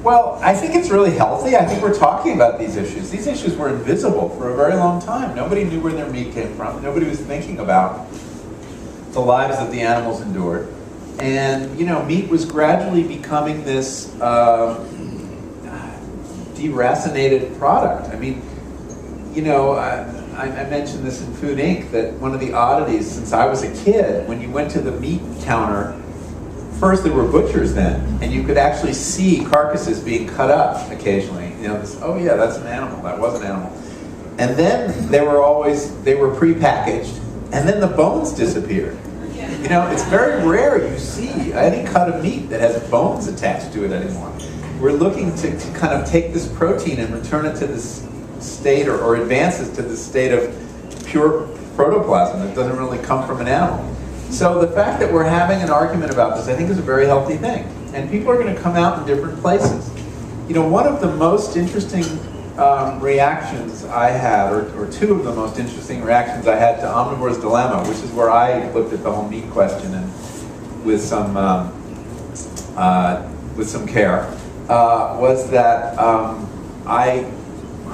Well, I think it's really healthy. I think we're talking about these issues. These issues were invisible for a very long time. Nobody knew where their meat came from. Nobody was thinking about the lives that the animals endured. And, you know, meat was gradually becoming this deracinated product. I mean, you know, I mentioned this in Food Inc., that one of the oddities since I was a kid, when you went to the meat counter, first there were butchers then, and you could actually see carcasses being cut up occasionally. You know, this, oh yeah, that's an animal, that was an animal. And then they were prepackaged, and then the bones disappeared. You know, it's very rare you see any cut of meat that has bones attached to it anymore. We're looking to kind of take this protein and return it to this state, or advances to the state of pure protoplasm that doesn't really come from an animal. So the fact that we're having an argument about this, I think, is a very healthy thing. And people are going to come out in different places. You know, one of the most interesting reactions I had, or two of the most interesting reactions I had to Omnivore's Dilemma, which is where I looked at the whole meat question and with some care, was that I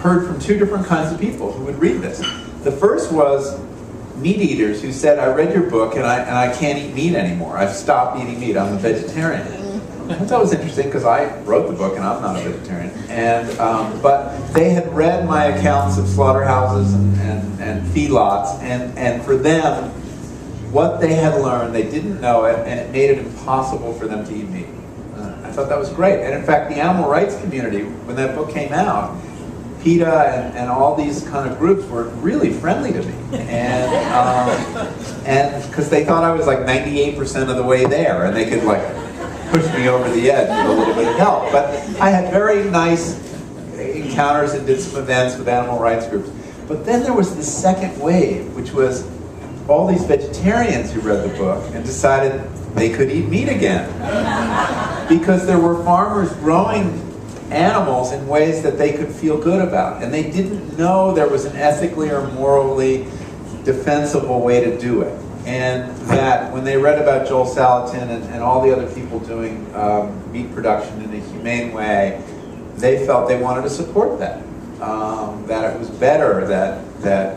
heard from two different kinds of people who would read this. The first was meat eaters who said, I read your book and I can't eat meat anymore. I've stopped eating meat. I'm a vegetarian. I thought that was interesting because I wrote the book and I'm not a vegetarian. And but they had read my accounts of slaughterhouses and feedlots, and for them, what they had learned, they didn't know it, and it made it impossible for them to eat meat. I thought that was great. And in fact, the animal rights community, when that book came out, PETA and all these kind of groups were really friendly to me, and because they thought I was like 98% of the way there, and they could like push me over the edge with a little bit of help. But I had very nice encounters and did some events with animal rights groups. But then there was the second wave, which was all these vegetarians who read the book and decided they could eat meat again, because there were farmers growing animals in ways that they could feel good about, and they didn't know there was an ethically or morally defensible way to do it. And that when they read about Joel Salatin and all the other people doing meat production in a humane way, they felt they wanted to support that. That it was better that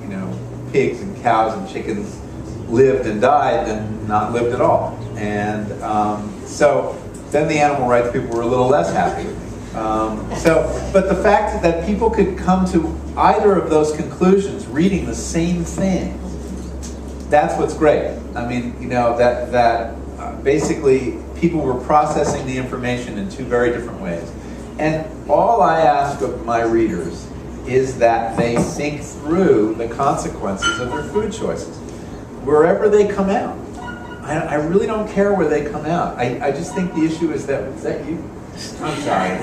you know, pigs and cows and chickens lived and died than not lived at all. And so then the animal rights people were a little less happy with me. But the fact that people could come to either of those conclusions reading the same thing, that's what's great. I mean, you know, that basically people were processing the information in two very different ways. And all I ask of my readers is that they think through the consequences of their food choices, wherever they come out. I really don't care where they come out. I just think the issue is that you? I'm sorry.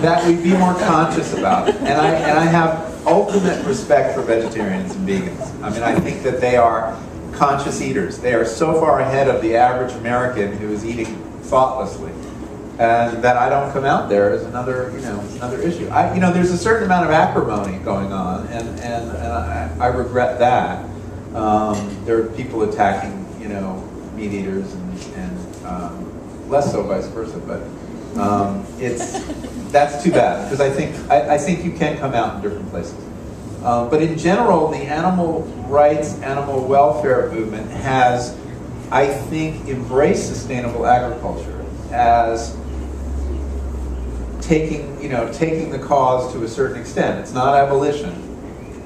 That we be more conscious about it. And I have ultimate respect for vegetarians and vegans. I mean, I think that they are conscious eaters. They are so far ahead of the average American who is eating thoughtlessly. And that I don't come out there is another, you know, another issue. You know, there's a certain amount of acrimony going on, and I regret that. There are people attacking, you know, meat eaters, and less so vice versa. But that's too bad, because I think you can come out in different places. But in general, the animal rights, animal welfare movement has, I think, embraced sustainable agriculture as taking the cause to a certain extent. It's not abolition.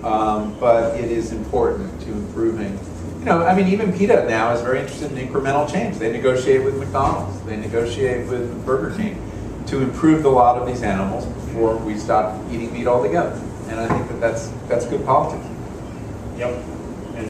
But it is important to improving. You know, I mean, even PETA now is very interested in incremental change. They negotiate with McDonald's. They negotiate with Burger King to improve the lot of these animals before we stop eating meat altogether. And I think that that's good politics. Yep.